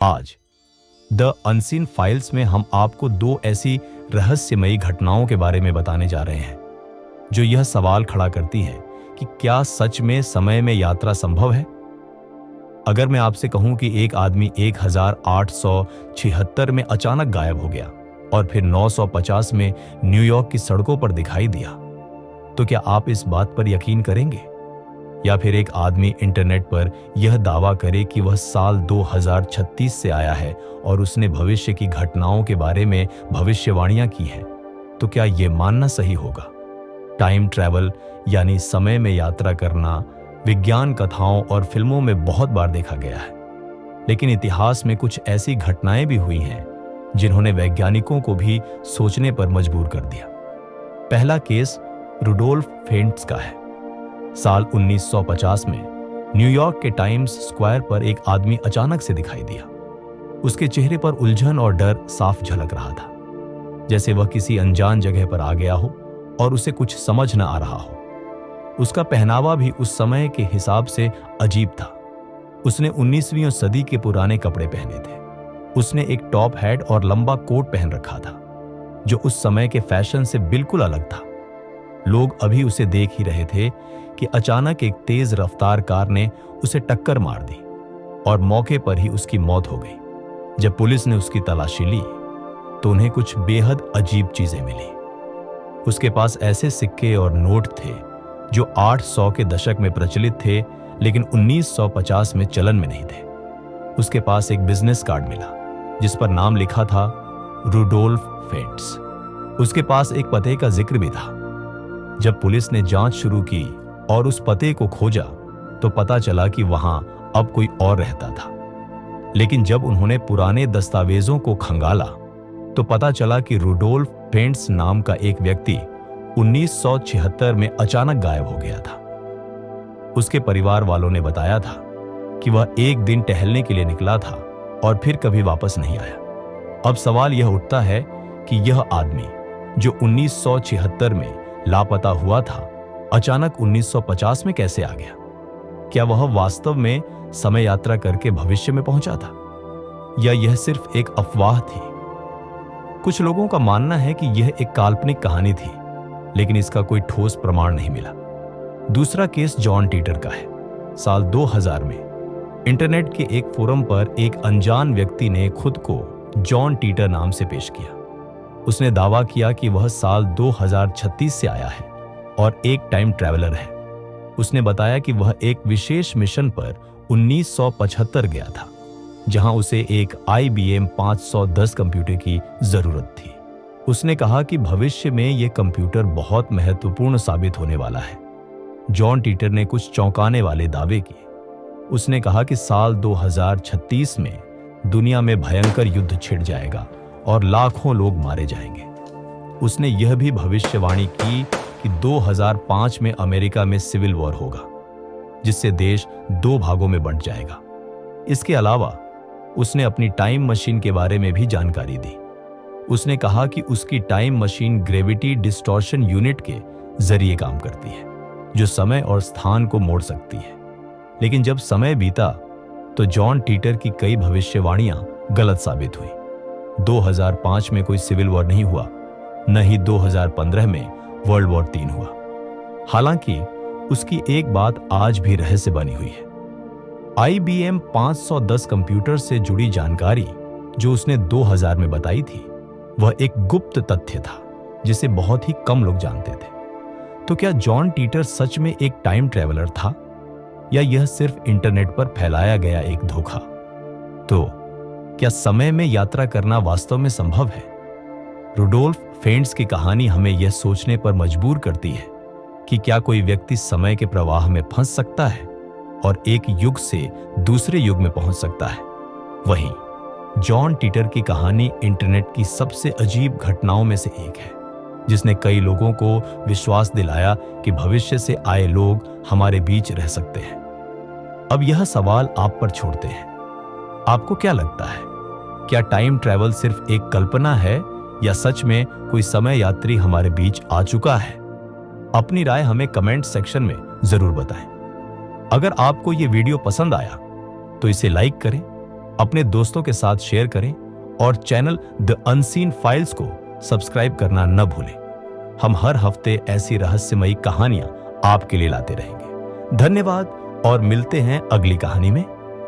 आज the unseen files में हम आपको दो ऐसी रहस्यमयी घटनाओं के बारे में बताने जा रहे हैं जो यह सवाल खड़ा करती है कि क्या सच में समय में यात्रा संभव है। अगर मैं आपसे कहूं कि एक आदमी 1876 में अचानक गायब हो गया और फिर 950 में न्यूयॉर्क की सड़कों पर दिखाई दिया, तो क्या आप इस बात पर यकीन करेंगे? या फिर एक आदमी इंटरनेट पर यह दावा करे कि वह साल 2036 से आया है और उसने भविष्य की घटनाओं के बारे में भविष्यवाणियां की हैं, तो क्या यह मानना सही होगा? टाइम ट्रैवल यानी समय में यात्रा करना विज्ञान कथाओं और फिल्मों में बहुत बार देखा गया है, लेकिन इतिहास में कुछ ऐसी घटनाएं भी हुई हैं जिन्होंने वैज्ञानिकों को भी सोचने पर मजबूर कर दिया। पहला केस रुडोल्फ फेंट्स का है। साल 1950 में न्यूयॉर्क के टाइम्स स्क्वायर पर एक आदमी अचानक से दिखाई दिया। उसके चेहरे पर उलझन और डर साफ झलक रहा था, जैसे वह किसी अनजान जगह पर आ गया हो और उसे कुछ समझ न आ रहा हो। उसका पहनावा भी उस समय के हिसाब से अजीब था। उसने 19वीं सदी के पुराने कपड़े पहने थे। उसने एक टॉप हैट और लंबा कोट पहन रखा था जो उस समय के फैशन से बिल्कुल अलग था। लोग अभी उसे देख ही रहे थे कि अचानक एक तेज रफ्तार कार ने उसे टक्कर मार दी और मौके पर ही उसकी मौत हो गई। जब पुलिस ने उसकी तलाशी ली तो उन्हें कुछ बेहद अजीब चीजें मिली। उसके पास ऐसे सिक्के और नोट थे जो 800 के दशक में प्रचलित थे लेकिन 1950 में चलन में नहीं थे। उसके पास एक बिजनेस कार्ड मिला जिस पर नाम लिखा था रुडोल्फ फेंट्स। उसके पास एक पते का जिक्र भी था। जब पुलिस ने जांच शुरू की और उस पते को खोजा तो पता चला कि वहां अब कोई और रहता था। लेकिन जब उन्होंने पुराने दस्तावेजों को खंगाला तो पता चला कि रुडोल्फ फेंट्स नाम का एक व्यक्ति 1976 में अचानक गायब हो गया था। उसके परिवार वालों ने बताया था कि वह एक दिन टहलने के लिए निकला था और फिर कभी वापस नहीं आया। अब सवाल यह उठता है कि यह आदमी जो 1976 में लापता हुआ था अचानक 1950 में कैसे आ गया? क्या वह वास्तव में समय यात्रा करके भविष्य में पहुंचा था या यह सिर्फ एक अफवाह थी? कुछ लोगों का मानना है कि यह एक काल्पनिक कहानी थी, लेकिन इसका कोई ठोस प्रमाण नहीं मिला। दूसरा केस जॉन टीटर का है। साल 2000 में इंटरनेट के एक फोरम पर एक अनजान व्यक्ति ने खुद को जॉन टीटर नाम से पेश किया। उसने दावा किया कि वह साल 2036 से आया है और एक टाइम ट्रैवलर है। उसने बताया कि वह एक विशेष मिशन पर 1975 गया था जहां उसे एक IBM 510 कंप्यूटर की जरूरत थी। उसने कहा कि भविष्य में यह कंप्यूटर बहुत महत्वपूर्ण साबित होने वाला है। जॉन टीटर ने कुछ चौंकाने वाले दावे किए। उसने कहा कि साल 2036 में दुनिया में भयंकर युद्ध छिड़ जाएगा और लाखों लोग मारे जाएंगे। उसने यह भी भविष्यवाणी की कि 2005 में अमेरिका में सिविल वॉर होगा जिससे देश दो भागों में बंट जाएगा। इसके अलावा उसने अपनी टाइम मशीन के बारे में भी जानकारी दी। उसने कहा कि उसकी time machine gravity distortion unit के जरिए काम करती है जो समय और स्थान को मोड़ सकती है। लेकिन जब समय बीता तो जॉन टीटर की कई भविष्यवाणियां गलत साबित हुई। 2005 में कोई सिविल वॉर नहीं हुआ, न ही 2015 में वर्ल्ड वॉर 3 हुआ। हालांकि उसकी एक बात आज भी रहस्य बनी हुई है। IBM 510 कंप्यूटर से जुड़ी जानकारी जो उसने 2000 में बताई थी वह एक गुप्त तथ्य था जिसे बहुत ही कम लोग जानते थे। तो क्या जॉन टीटर सच में एक टाइम ट्रैवलर था या यह सिर्फ इंटरनेट पर फैलाया गया एक धोखा? तो क्या समय में यात्रा करना वास्तव में संभव है? रुडोल्फ फेंट्स की कहानी हमें यह सोचने पर मजबूर करती है कि क्या कोई व्यक्ति समय के प्रवाह में फंस सकता है और एक युग से दूसरे युग में पहुंच सकता है। वहीं जॉन टीटर की कहानी इंटरनेट की सबसे अजीब घटनाओं में से एक है जिसने कई लोगों को विश्वास दिलाया कि भविष्य से आए लोग हमारे बीच रह सकते हैं। अब यह सवाल आप पर छोड़ते हैं। आपको क्या लगता है, क्या टाइम ट्रैवल सिर्फ एक कल्पना है या सच में कोई समय यात्री हमारे बीच आ चुका है? अपनी राय हमें कमेंट सेक्शन में जरूर बताएं। अगर आपको यह वीडियो पसंद आया तो इसे लाइक करें अपने दोस्तों के साथ शेयर करें और चैनल द अनसीन फाइल्स को सब्सक्राइब करना न भूलें। हम हर हफ्ते ऐसी रहस्यमयी कहानियां आपके लिए लाते रहेंगे। धन्यवाद और मिलते हैं अगली कहानी में।